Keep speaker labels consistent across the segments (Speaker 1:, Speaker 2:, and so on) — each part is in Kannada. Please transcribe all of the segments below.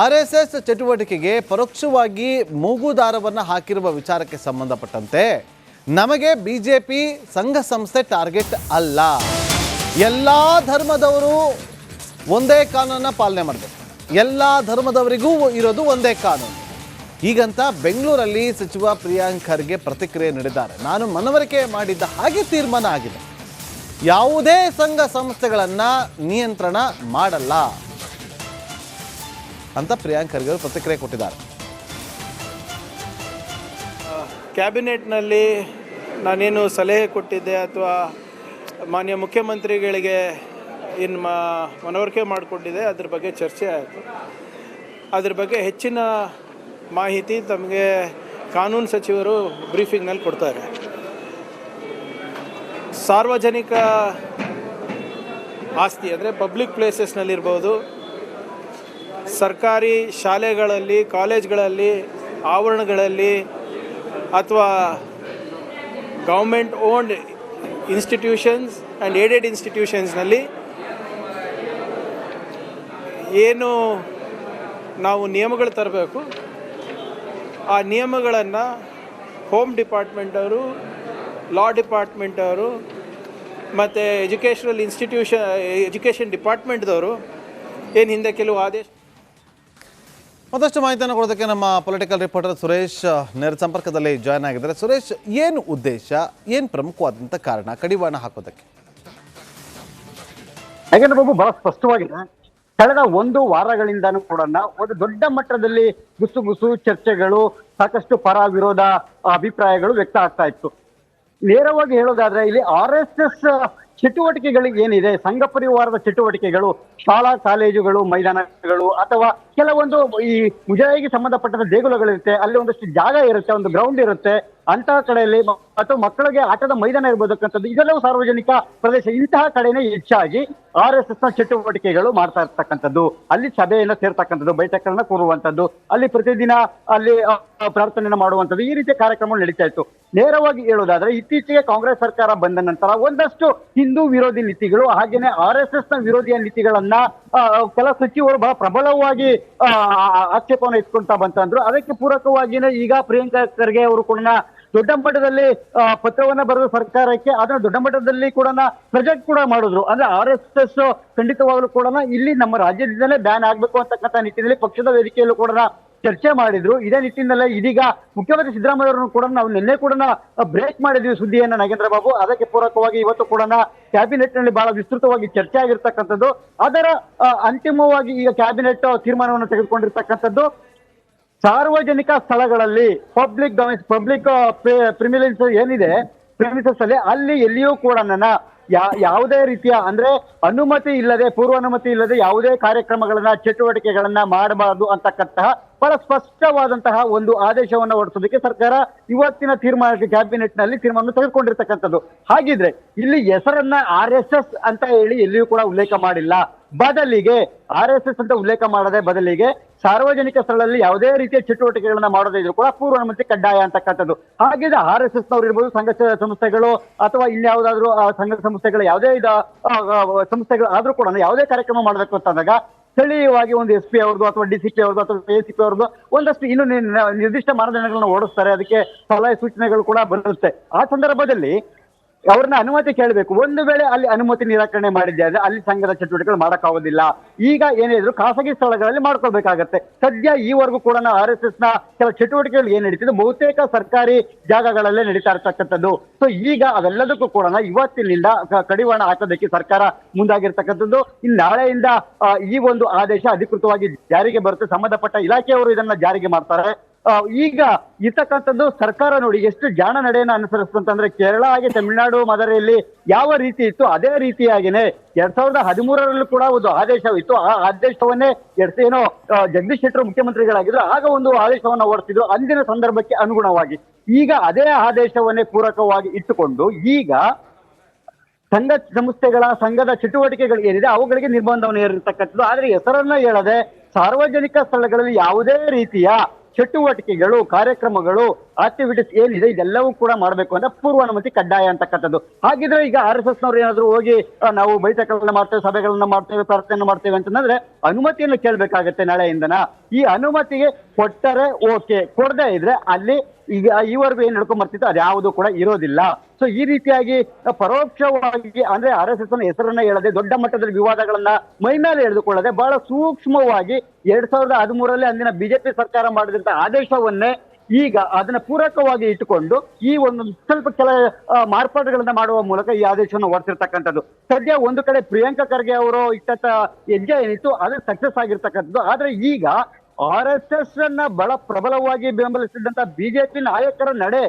Speaker 1: ಆರ್ಎಸ್ಎಸ್ ಚಟುವಟಿಕೆಗೆ ಪರೋಕ್ಷವಾಗಿ ಮೂಗುದಾರವನ್ನು ಹಾಕಿರುವ ವಿಚಾರಕ್ಕೆ ಸಂಬಂಧಪಟ್ಟಂತೆ ನಮಗೆ ಬಿಜೆಪಿ ಸಂಘ ಸಂಸ್ಥೆ ಟಾರ್ಗೆಟ್ ಅಲ್ಲ. ಎಲ್ಲ ಧರ್ಮದವರು ಒಂದೇ ಕಾನೂನನ್ನ ಪಾಲನೆ ಮಾಡಬೇಕು. ಎಲ್ಲ ಧರ್ಮದವರಿಗೂ ಇರೋದು ಒಂದೇ ಕಾನೂನು. ಹೀಗಂತ ಬೆಂಗಳೂರಲ್ಲಿ ಸಚಿವ ಪ್ರಿಯಾಂಕ್ ಖರ್ಗೆ ಪ್ರತಿಕ್ರಿಯೆ ನೀಡಿದ್ದಾರೆ. ನಾನು ಮನವರಿಕೆ ಮಾಡಿದ್ದ ಹಾಗೆ ತೀರ್ಮಾನ ಆಗಿದೆ. ಯಾವುದೇ ಸಂಘ ಸಂಸ್ಥೆಗಳನ್ನು ನಿಯಂತ್ರಣ ಮಾಡಲ್ಲ ಅಂತ ಪ್ರಿಯಾಂಕ್ ಖರ್ಗೆ ಅವರು ಪ್ರತಿಕ್ರಿಯೆ ಕೊಟ್ಟಿದ್ದಾರೆ.
Speaker 2: ಕ್ಯಾಬಿನೆಟ್ನಲ್ಲಿ ನಾನೇನು ಸಲಹೆ ಕೊಟ್ಟಿದ್ದೆ ಅಥವಾ ಮಾನ್ಯ ಮುಖ್ಯಮಂತ್ರಿಗಳಿಗೆ ಏನು ಮನವರಿಕೆ ಮಾಡಿಕೊಂಡಿದ್ದೆ, ಅದ್ರ ಬಗ್ಗೆ ಚರ್ಚೆ ಆಯಿತು. ಅದ್ರ ಬಗ್ಗೆ ಹೆಚ್ಚಿನ ಮಾಹಿತಿ ತಮಗೆ ಕಾನೂನು ಸಚಿವರು ಬ್ರೀಫಿಂಗ್ನಲ್ಲಿ ಕೊಡ್ತಾರೆ. ಸಾರ್ವಜನಿಕ ಆಸ್ತಿ ಅಂದರೆ ಪಬ್ಲಿಕ್ ಪ್ಲೇಸಸ್ನಲ್ಲಿರ್ಬೋದು, ಸರ್ಕಾರಿ ಶಾಲೆಗಳಲ್ಲಿ, ಕಾಲೇಜ್ಗಳಲ್ಲಿ, ಆವರಣಗಳಲ್ಲಿ ಅಥವಾ government owned institutions and aided ಇನ್ಸ್ಟಿಟ್ಯೂಷನ್ಸ್ನಲ್ಲಿ ಏನು ನಾವು ನಿಯಮಗಳು ತರಬೇಕು, ಆ ನಿಯಮಗಳನ್ನು ಹೋಮ್ ಡಿಪಾರ್ಟ್ಮೆಂಟವರು, ಲಾ ಡಿಪಾರ್ಟ್ಮೆಂಟವರು ಮತ್ತು ಎಜುಕೇಷನ್ ಡಿಪಾರ್ಟ್ಮೆಂಟ್ದವರು ಏನು ಹಿಂದೆ ಕೆಲವು ಆದೇಶ.
Speaker 1: ಮತ್ತಷ್ಟು ಮಾಹಿತಿಯನ್ನು ಕೊಡೋದಕ್ಕೆ ನಮ್ಮ ಪೊಲಿಟಿಕಲ್ ರಿಪೋರ್ಟರ್ ಸುರೇಶ್ ನೇರ ಸಂಪರ್ಕದಲ್ಲಿ ಜಾಯ್ನ್ ಆಗಿದ್ದಾರೆ. ಸುರೇಶ್, ಏನು ಉದ್ದೇಶ, ಏನು ಪ್ರಮುಖವಾದಂಥ ಕಾರಣ ಕಡಿವಾಣ ಹಾಕೋದಕ್ಕೆ?
Speaker 3: ಯಾಕೆಂದ್ರೆ ಬಾಬು ಬಹಳ ಸ್ಪಷ್ಟವಾಗಿದೆ. ಕಳೆದ ಒಂದು ವಾರಗಳಿಂದಾನು ಕೂಡ ಒಂದು ದೊಡ್ಡ ಮಟ್ಟದಲ್ಲಿ ಗುಸುಗುಸು ಚರ್ಚೆಗಳು, ಸಾಕಷ್ಟು ಪರ ವಿರೋಧ ಅಭಿಪ್ರಾಯಗಳು ವ್ಯಕ್ತ ಆಗ್ತಾ ಇತ್ತು. ನೇರವಾಗಿ ಹೇಳೋದಾದ್ರೆ ಇಲ್ಲಿ RSS ಚಟುವಟಿಕೆಗಳಿಗೆ ಏನಿದೆ, ಸಂಘ ಪರಿವಾರದ ಚಟುವಟಿಕೆಗಳು, ಶಾಲಾ ಕಾಲೇಜುಗಳು, ಮೈದಾನಗಳು ಅಥವಾ ಕೆಲವೊಂದು ಈ ಮುಜರಾಯಿಗೆ ಸಂಬಂಧಪಟ್ಟ ದೇಗುಲಗಳಿರುತ್ತೆ, ಅಲ್ಲಿ ಒಂದಷ್ಟು ಜಾಗ ಇರುತ್ತೆ, ಒಂದು ಗ್ರೌಂಡ್ ಇರುತ್ತೆ, ಅಂತಹ ಕಡೆಯಲ್ಲಿ ಅಥವಾ ಮಕ್ಕಳಿಗೆ ಆಟದ ಮೈದಾನ ಇರಬಹುದಕ್ಕಂಥದ್ದು, ಇದೆಲ್ಲವೂ ಸಾರ್ವಜನಿಕ ಪ್ರದೇಶ. ಇಂತಹ ಕಡೆನೇ ಹೆಚ್ಚಾಗಿ RSS ನ ಚಟುವಟಿಕೆಗಳು ಮಾಡ್ತಾ ಇರ್ತಕ್ಕಂಥದ್ದು. ಅಲ್ಲಿ ಸಭೆಯನ್ನ ಸೇರ್ತಕ್ಕಂಥದ್ದು, ಬೈಠಕಗಳನ್ನ ಕೂರುವಂಥದ್ದು, ಅಲ್ಲಿ ಪ್ರತಿದಿನ ಅಲ್ಲಿ ಪ್ರಾರ್ಥನೆಯನ್ನು ಮಾಡುವಂಥದ್ದು, ಈ ರೀತಿಯ ಕಾರ್ಯಕ್ರಮಗಳು ನಡೀತಾ ಇತ್ತು. ನೇರವಾಗಿ ಹೇಳೋದಾದ್ರೆ ಇತ್ತೀಚೆಗೆ ಕಾಂಗ್ರೆಸ್ ಸರ್ಕಾರ ಬಂದ ನಂತರ ಒಂದಷ್ಟು ಹಿಂದೂ ವಿರೋಧಿ ನೀತಿಗಳು, ಹಾಗೇನೆ RSS ನ ವಿರೋಧಿಯ ನೀತಿಗಳನ್ನ ಕೆಲ ಸಚಿವರು ಬಹಳ ಪ್ರಬಲವಾಗಿ ಆಕ್ಷೇಪವನ್ನು ಇಟ್ಕೊಳ್ತಾ ಬಂತಂದ್ರು. ಅದಕ್ಕೆ ಪೂರಕವಾಗಿನೇ ಈಗ ಪ್ರಿಯಾಂಕ್ ಖರ್ಗೆ ಅವರು ಕೂಡ ದೊಡ್ಡ ಮಟ್ಟದಲ್ಲಿ ಪತ್ರವನ್ನ ಬರೆದ ಸರ್ಕಾರಕ್ಕೆ, ಅದನ್ನ ದೊಡ್ಡ ಮಟ್ಟದಲ್ಲಿ ಕೂಡ ಪ್ರೊಜೆಕ್ಟ್ ಕೂಡ ಮಾಡಿದ್ರು. ಅಂದ್ರೆ RSS ಖಂಡಿತವಾಗ್ಲೂ ಕೂಡ ಇಲ್ಲಿ ನಮ್ಮ ರಾಜ್ಯದಿಂದಲೇ ಬ್ಯಾನ್ ಆಗ್ಬೇಕು ಅಂತಕ್ಕಂಥ ನಿಟ್ಟಿನಲ್ಲಿ ಪಕ್ಷದ ವೇದಿಕೆಯಲ್ಲೂ ಕೂಡ ಚರ್ಚೆ ಮಾಡಿದ್ರು. ಇದೇ ನಿಟ್ಟಿನಲ್ಲೇ ಇದೀಗ ಮುಖ್ಯಮಂತ್ರಿ ಸಿದ್ದರಾಮಯ್ಯ ಅವರನ್ನು ಕೂಡ ನಾವು ನಿನ್ನೆ ಕೂಡ ಬ್ರೇಕ್ ಮಾಡಿದ್ವಿ ಸುದ್ದಿಯನ್ನ ನಾಗೇಂದ್ರ ಬಾಬು. ಅದಕ್ಕೆ ಪೂರಕವಾಗಿ ಇವತ್ತು ಕೂಡ ಕ್ಯಾಬಿನೆಟ್ ನಲ್ಲಿ ಬಹಳ ವಿಸ್ತೃತವಾಗಿ ಚರ್ಚೆ ಆಗಿರ್ತಕ್ಕಂಥದ್ದು. ಅದರ ಅಂತಿಮವಾಗಿ ಈಗ ಕ್ಯಾಬಿನೆಟ್ ತೀರ್ಮಾನವನ್ನು ತೆಗೆದುಕೊಂಡಿರ್ತಕ್ಕಂಥದ್ದು, ಸಾರ್ವಜನಿಕ ಸ್ಥಳಗಳಲ್ಲಿ ಪಬ್ಲಿಕ್ ಪ್ರಿಮಿಲೆನ್ಸ್ ಏನಿದೆ ಪ್ರಿಮಿಸಸ್ ಅಲ್ಲಿ, ಅಲ್ಲಿ ಎಲ್ಲಿಯೂ ಕೂಡ ಯಾವುದೇ ರೀತಿಯ ಅಂದ್ರೆ ಅನುಮತಿ ಇಲ್ಲದೆ, ಪೂರ್ವಾನುಮತಿ ಇಲ್ಲದೆ ಯಾವುದೇ ಕಾರ್ಯಕ್ರಮಗಳನ್ನ, ಚಟುವಟಿಕೆಗಳನ್ನ ಮಾಡಬಾರದು ಅಂತಕ್ಕಂತಹ ಬಹಳ ಸ್ಪಷ್ಟವಾದಂತಹ ಒಂದು ಆದೇಶವನ್ನ ಹೊರಡಿಸೋದಕ್ಕೆ ಸರ್ಕಾರ ಇವತ್ತಿನ ತೀರ್ಮಾನಕ್ಕೆ ಕ್ಯಾಬಿನೆಟ್ ನಲ್ಲಿ ತೀರ್ಮಾನ ತೆಗೆದುಕೊಂಡಿರ್ತಕ್ಕಂಥದ್ದು. ಹಾಗಿದ್ರೆ ಇಲ್ಲಿ ಹೆಸರನ್ನ RSS ಅಂತ ಹೇಳಿ ಎಲ್ಲಿಯೂ ಕೂಡ ಉಲ್ಲೇಖ ಮಾಡಿಲ್ಲ. ಬದಲಿಗೆ RSS ಅಂತ ಉಲ್ಲೇಖ ಮಾಡದೆ ಬದಲಿಗೆ ಸಾರ್ವಜನಿಕ ಸ್ಥಳದಲ್ಲಿ ಯಾವುದೇ ರೀತಿಯ ಚಟುವಟಿಕೆಗಳನ್ನ ಮಾಡದೇ ಇದ್ರು ಕೂಡ ಪೂರ್ವಾನುಮತಿ ಕಡ್ಡಾಯ ಅಂತಕ್ಕಂಥದ್ದು. ಹಾಗಿದ್ರೆ RSS ನವರು ಇರ್ಬೋದು, ಸಂಘ ಸಂಸ್ಥೆಗಳು ಅಥವಾ ಇನ್ಯಾವುದಾದ್ರೂ ಸಂಘ ಸಂಸ್ಥೆಗಳು, ಯಾವುದೇ ಸಂಸ್ಥೆಗಳು ಆದ್ರೂ ಕೂಡ ಯಾವುದೇ ಕಾರ್ಯಕ್ರಮ ಮಾಡಬೇಕು ಅಂತಂದಾಗ ಸ್ಥಳೀಯವಾಗಿ ಒಂದು SP ಅವ್ರದ್ದು ಅಥವಾ DCP ಅವ್ರದ್ದು ಅಥವಾ ACP ಅವ್ರದ್ದು ಒಂದಷ್ಟು ಇನ್ನು ನಿರ್ದಿಷ್ಟ ಮಾನದಂಡಗಳನ್ನ ಓಡಿಸ್ತಾರೆ. ಅದಕ್ಕೆ ಸಲಹೆ ಸೂಚನೆಗಳು ಕೂಡ ಬರುತ್ತೆ. ಆ ಸಂದರ್ಭದಲ್ಲಿ ಅವ್ರನ್ನ ಅನುಮತಿ ಕೇಳಬೇಕು. ಒಂದು ವೇಳೆ ಅಲ್ಲಿ ಅನುಮತಿ ನಿರಾಕರಣೆ ಮಾಡಿದ್ದೆ ಆದ್ರೆ ಅಲ್ಲಿ ಸಂಘದ ಚಟುವಟಿಕೆಗಳು ಮಾಡಕ್ಕಾಗೋದಿಲ್ಲ. ಈಗ ಏನಿದ್ರು ಖಾಸಗಿ ಸ್ಥಳಗಳಲ್ಲಿ ಮಾಡ್ಕೊಳ್ಬೇಕಾಗತ್ತೆ. ಸದ್ಯ ಈವರೆಗೂ ಕೂಡ RSS ನ ಕೆಲ ಚಟುವಟಿಕೆಗಳು ಏನ್ ನಡೀತಿದ್ದು ಬಹುತೇಕ ಸರ್ಕಾರಿ ಜಾಗಗಳಲ್ಲೇ ನಡೀತಾ ಇರ್ತಕ್ಕಂಥದ್ದು. ಸೊ ಈಗ ಅವೆಲ್ಲದಕ್ಕೂ ಕೂಡ ಇವತ್ತಿನಿಂದ ಕಡಿವಾಣ ಹಾಕೋದಕ್ಕೆ ಸರ್ಕಾರ ಮುಂದಾಗಿರ್ತಕ್ಕಂಥದ್ದು. ಇನ್ನು ನಾಳೆಯಿಂದ ಈ ಒಂದು ಆದೇಶ ಅಧಿಕೃತವಾಗಿ ಜಾರಿಗೆ ಬರುತ್ತೆ. ಸಂಬಂಧಪಟ್ಟ ಇಲಾಖೆಯವರು ಇದನ್ನ ಜಾರಿಗೆ ಮಾಡ್ತಾರೆ. ಈಗ ಇರ್ತಕ್ಕಂಥದ್ದು ಸರ್ಕಾರ ನೋಡಿ ಎಷ್ಟು ಜಾಣ ನಡೆಯನ್ನು ಅನುಸರಿಸ್ತಂತಂದ್ರೆ, ಕೇರಳ ಹಾಗೆ ತಮಿಳುನಾಡು ಮಾದರಿಯಲ್ಲಿ ಯಾವ ರೀತಿ ಇತ್ತು ಅದೇ ರೀತಿಯಾಗಿನೇ 2013ರಲ್ಲೂ ಕೂಡ ಒಂದು ಆದೇಶ ಇತ್ತು. ಆ ಆದೇಶವನ್ನೇ ಏನೋ ಜಗದೀಶ್ ಶೆಟ್ಟರ್ ಮುಖ್ಯಮಂತ್ರಿಗಳಾಗಿದ್ರು ಆಗ ಒಂದು ಆದೇಶವನ್ನ ಹೊರಡಿಸಿದ್ರು ಅಂದಿನ ಸಂದರ್ಭಕ್ಕೆ ಅನುಗುಣವಾಗಿ. ಈಗ ಅದೇ ಆದೇಶವನ್ನೇ ಪೂರಕವಾಗಿ ಇಟ್ಟುಕೊಂಡು ಈಗ ಸಂಘ ಸಂಸ್ಥೆಗಳ ಸಂಘದ ಚಟುವಟಿಕೆಗಳು ಏನಿದೆ ಅವುಗಳಿಗೆ ನಿರ್ಬಂಧವನ್ನು ಹೇರಿರ್ತಕ್ಕಂಥದ್ದು. ಆದ್ರೆ ಹೆಸರನ್ನ ಹೇಳದೆ ಸಾರ್ವಜನಿಕ ಸ್ಥಳಗಳಲ್ಲಿ ಯಾವುದೇ ರೀತಿಯ ಚಟುವಟಿಕೆಗಳು, ಕಾರ್ಯಕ್ರಮಗಳು, ಆಕ್ಟಿವಿಟೀಸ್ ಏನಿದೆ ಇದೆಲ್ಲವೂ ಕೂಡ ಮಾಡಬೇಕು ಅಂತ ಪೂರ್ವಾನುಮತಿ ಕಡ್ಡಾಯ ಅಂತಕ್ಕಂಥದ್ದು. ಹಾಗಿದ್ರೆ ಈಗ RSS ನವರು ಏನಾದ್ರು ಹೋಗಿ ನಾವು ಬೈಠಕಗಳನ್ನ ಮಾಡ್ತೇವೆ, ಸಭೆಗಳನ್ನ ಮಾಡ್ತೇವೆ, ಪ್ರಾರ್ಥನೆಯನ್ನು ಮಾಡ್ತೇವೆ ಅಂತಂದ್ರೆ ಅನುಮತಿಯನ್ನು ಕೇಳಬೇಕಾಗತ್ತೆ ನಾಳೆಯಿಂದನ. ಈ ಅನುಮತಿಗೆ ಕೊಟ್ಟರೆ ಓಕೆ, ಕೊಡದೇ ಇದ್ರೆ ಅಲ್ಲಿ ಈಗ ಈವರೆಗೂ ಏನ್ ನಡ್ಕೊಂಡ್ ಬರ್ತಿತ್ತು ಅದ್ಯಾವುದು ಕೂಡ ಇರೋದಿಲ್ಲ. ಸೊ ಈ ರೀತಿಯಾಗಿ ಪರೋಕ್ಷವಾಗಿ ಅಂದ್ರೆ RSS ನ ಹೆಸರನ್ನ ಹೇಳದೆ ದೊಡ್ಡ ಮಟ್ಟದಲ್ಲಿ ವಿವಾದಗಳನ್ನ ಮೈಮೇಲೆ ಎಳೆದುಕೊಳ್ಳದೆ ಬಹಳ ಸೂಕ್ಷ್ಮವಾಗಿ 2013 ಅಂದಿನ ಬಿಜೆಪಿ ಸರ್ಕಾರ ಮಾಡಿದಂತ ಆದೇಶವನ್ನೇ ಈಗ ಅದನ್ನ ಪೂರಕವಾಗಿ ಇಟ್ಟುಕೊಂಡು ಈ ಒಂದು ಸ್ವಲ್ಪ ಕೆಲ ಮಾರ್ಪಾಡುಗಳನ್ನ ಮಾಡುವ ಮೂಲಕ ಈ ಆದೇಶವನ್ನು ಹೊರತಿರ್ತಕ್ಕಂಥದ್ದು. ಸದ್ಯ ಒಂದು ಕಡೆ ಪ್ರಿಯಾಂಕಾ ಖರ್ಗೆ ಅವರು ಇಟ್ಟಂತ ಹೆಜ್ಜೆ ಏನಿತ್ತು ಅದು ಸಕ್ಸಸ್ ಆಗಿರ್ತಕ್ಕಂಥದ್ದು. ಆದ್ರೆ ಈಗ RSS ಅನ್ನ ಬಹಳ ಪ್ರಬಲವಾಗಿ ಬೆಂಬಲಿಸಿದಂತ ಬಿಜೆಪಿ ನಾಯಕರ ನಡೆ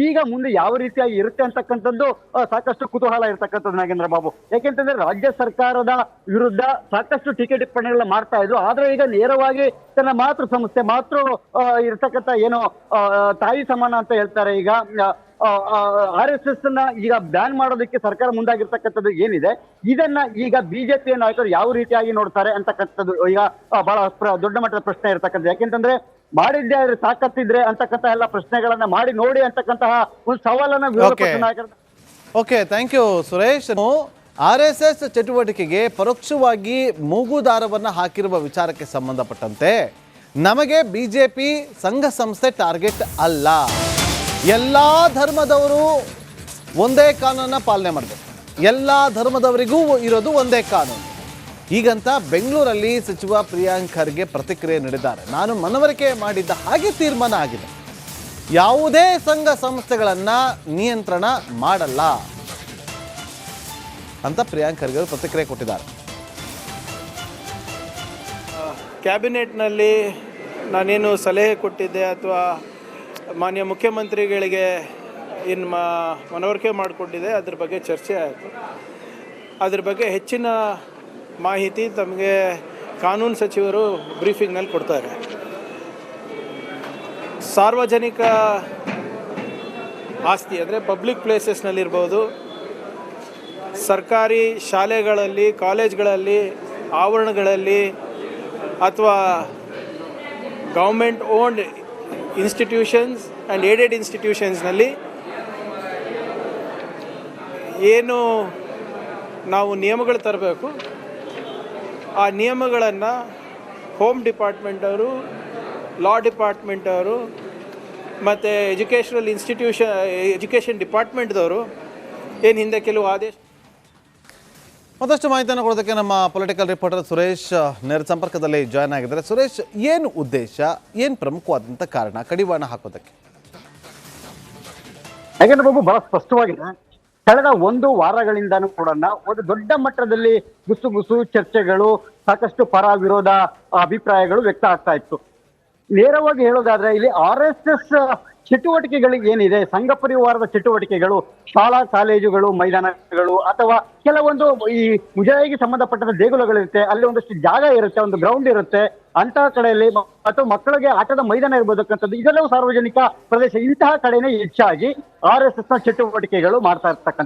Speaker 3: ಈಗ ಮುಂದೆ ಯಾವ ರೀತಿಯಾಗಿ ಇರುತ್ತೆ ಅಂತಕ್ಕಂಥದ್ದು ಸಾಕಷ್ಟು ಕುತೂಹಲ ಇರ್ತಕ್ಕಂಥದ್ದು ನಾಗೇಂದ್ರ ಬಾಬು. ಯಾಕೆಂತಂದ್ರೆ ರಾಜ್ಯ ಸರ್ಕಾರದ ವಿರುದ್ಧ ಸಾಕಷ್ಟು ಟೀಕೆ ಟಿಪ್ಪಣಿಗಳನ್ನ ಮಾಡ್ತಾ ಇದ್ರು. ಆದ್ರೆ ಈಗ ನೇರವಾಗಿ ತನ್ನ ಮಾತೃ ಸಂಸ್ಥೆ ಇರ್ತಕ್ಕಂಥ ಏನು ತಾಯಿ ಸಮಾನ ಅಂತ ಹೇಳ್ತಾರೆ ಈಗ RSS ಅನ್ನ ಈಗ ಬ್ಯಾನ್ ಮಾಡೋದಕ್ಕೆ ಸರ್ಕಾರ ಮುಂದಾಗಿರ್ತಕ್ಕಂಥದ್ದು ಏನಿದೆ ಇದನ್ನ ಈಗ ಬಿಜೆಪಿ ನಾಯಕರು ಯಾವ ರೀತಿಯಾಗಿ ನೋಡ್ತಾರೆ ಅಂತಕ್ಕಂಥದ್ದು ಈಗ ಬಹಳ ದೊಡ್ಡ ಮಟ್ಟದ ಪ್ರಶ್ನೆ ಇರ್ತಕ್ಕಂಥದ್ದು. ಯಾಕೆಂತಂದ್ರೆ ಮಾಡಿದ್ದೆ ಆದ್ರೆ ತಾಕತ್ತಿದ್ರೆ ಅಂತಕ್ಕಂಥ ಎಲ್ಲ ಪ್ರಶ್ನೆಗಳನ್ನ ಮಾಡಿ ನೋಡಿ ಅಂತಕ್ಕಂತಹ ಒಂದು ಸವಾಲನ್ನ ವಿರೋಧ ಪಕ್ಷ ನಾಯಕರು.
Speaker 1: Okay, thank you Suresh. RSS ಚಟುವಟಿಕೆಗೆ ಪರೋಕ್ಷವಾಗಿ ಮೂಗುದಾರವನ್ನ ಹಾಕಿರುವ ವಿಚಾರಕ್ಕೆ ಸಂಬಂಧಪಟ್ಟಂತೆ ನಮಗೆ ಬಿಜೆಪಿ ಸಂಘ ಸಂಸ್ಥೆ ಟಾರ್ಗೆಟ್ ಅಲ್ಲ. ಎಲ್ಲ ಧರ್ಮದವರು ಒಂದೇ ಕಾನೂನನ್ನ ಪಾಲನೆ ಮಾಡಬೇಕು, ಎಲ್ಲ ಧರ್ಮದವರಿಗೂ ಇರೋದು ಒಂದೇ ಕಾನೂನು. ಈಗಂತ ಬೆಂಗಳೂರಲ್ಲಿ ಸಚಿವ ಪ್ರಿಯಾಂಕ್ ಖರ್ಗೆ ಪ್ರತಿಕ್ರಿಯೆ ನೀಡಿದ್ದಾರೆ. ನಾನು ಮನವರಿಕೆ ಮಾಡಿದ್ದ ಹಾಗೆ ತೀರ್ಮಾನ ಆಗಿದೆ, ಯಾವುದೇ ಸಂಘ ಸಂಸ್ಥೆಗಳನ್ನು ನಿಯಂತ್ರಣ ಮಾಡಲ್ಲ ಅಂತ ಪ್ರಿಯಾಂಕ್ ಖರ್ಗೆ ಅವರು ಪ್ರತಿಕ್ರಿಯೆ ಕೊಟ್ಟಿದ್ದಾರೆ.
Speaker 2: ಕ್ಯಾಬಿನೆಟ್ನಲ್ಲಿ ನಾನೇನು ಸಲಹೆ ಕೊಟ್ಟಿದ್ದೆ ಅಥವಾ ಮಾನ್ಯ ಮುಖ್ಯಮಂತ್ರಿಗಳಿಗೆ ಏನು ಮನವರಿಕೆ ಮಾಡಿಕೊಂಡಿದೆ ಅದ್ರ ಬಗ್ಗೆ ಚರ್ಚೆ ಆಯಿತು. ಅದ್ರ ಬಗ್ಗೆ ಹೆಚ್ಚಿನ ಮಾಹಿತಿ ತಮಗೆ ಕಾನೂನು ಸಚಿವರು ಬ್ರೀಫಿಂಗ್ನಲ್ಲಿ ಕೊಡ್ತಾರೆ. ಸಾರ್ವಜನಿಕ ಆಸ್ತಿ ಅಂದರೆ ಪಬ್ಲಿಕ್ ಪ್ಲೇಸಸ್ನಲ್ಲಿರ್ಬೋದು, ಸರ್ಕಾರಿ ಶಾಲೆಗಳಲ್ಲಿ, ಕಾಲೇಜ್ಗಳಲ್ಲಿ, ಆವರಣಗಳಲ್ಲಿ ಅಥವಾ government owned institutions and aided ಇನ್ಸ್ಟಿಟ್ಯೂಷನ್ಸ್ನಲ್ಲಿ ಏನು ನಾವು ನಿಯಮಗಳು ತರಬೇಕು ಆ ನಿಯಮಗಳನ್ನು ಹೋಮ್ ಡಿಪಾರ್ಟ್ಮೆಂಟವರು, ಲಾ ಡಿಪಾರ್ಟ್ಮೆಂಟವರು ಮತ್ತು ಎಜುಕೇಷನ್ ಡಿಪಾರ್ಟ್ಮೆಂಟ್ದವರು ಏನು ಹಿಂದೆ ಕೆಲವು ಆದೇಶ.
Speaker 1: ಮತ್ತಷ್ಟು ಮಾಹಿತಿಯನ್ನು ಕೊಡೋದಕ್ಕೆ ನಮ್ಮ ಪೊಲಿಟಿಕಲ್ ರಿಪೋರ್ಟರ್ ಸುರೇಶ್ ನೇರ ಸಂಪರ್ಕದಲ್ಲಿ ಜಾಯ್ನ್ ಆಗಿದ್ದಾರೆ. ಸುರೇಶ್, ಏನು ಉದ್ದೇಶ, ಏನು ಪ್ರಮುಖವಾದಂಥ ಕಾರಣ ಕಡಿವಾಣ ಹಾಕೋದಕ್ಕೆ?
Speaker 3: ಯಾಕೆಂದ್ರೆ ಬಾಬು ಬಹಳ ಸ್ಪಷ್ಟವಾಗಿದೆ. ಕಳೆದ ಒಂದು ವಾರಗಳಿಂದಾನು ಕೂಡ ಒಂದು ದೊಡ್ಡ ಮಟ್ಟದಲ್ಲಿ ಗುಸುಗುಸು ಚರ್ಚೆಗಳು, ಸಾಕಷ್ಟು ಪರ ವಿರೋಧ ಅಭಿಪ್ರಾಯಗಳು ವ್ಯಕ್ತ ಆಗ್ತಾ ಇತ್ತು. ನೇರವಾಗಿ ಹೇಳೋದಾದ್ರೆ ಇಲ್ಲಿ RSS ಚಟುವಟಿಕೆಗಳಿಗೆ ಏನಿದೆ, ಸಂಘ ಪರಿವಾರದ ಚಟುವಟಿಕೆಗಳು, ಶಾಲಾ ಕಾಲೇಜುಗಳು, ಮೈದಾನಗಳು ಅಥವಾ ಕೆಲವೊಂದು ಈ ಮುಜರಾಯಿಗೆ ಸಂಬಂಧಪಟ್ಟಂತ ದೇಗುಲಗಳಿರುತ್ತೆ, ಅಲ್ಲಿ ಒಂದಷ್ಟು ಜಾಗ ಇರುತ್ತೆ, ಒಂದು ಗ್ರೌಂಡ್ ಇರುತ್ತೆ, ಅಂತಹ ಕಡೆಯಲ್ಲಿ ಅಥವಾ ಮಕ್ಕಳಿಗೆ ಆಟದ ಮೈದಾನ ಇರಬಹುದಕ್ಕಂಥದ್ದು ಇದೆಲ್ಲವೂ ಸಾರ್ವಜನಿಕ ಪ್ರದೇಶ. ಇಂತಹ ಕಡೆನೇ ಹೆಚ್ಚಾಗಿ RSS ನ ಚಟುವಟಿಕೆಗಳು ಮಾಡ್ತಾ ಇರ್ತಕ್ಕಂಥ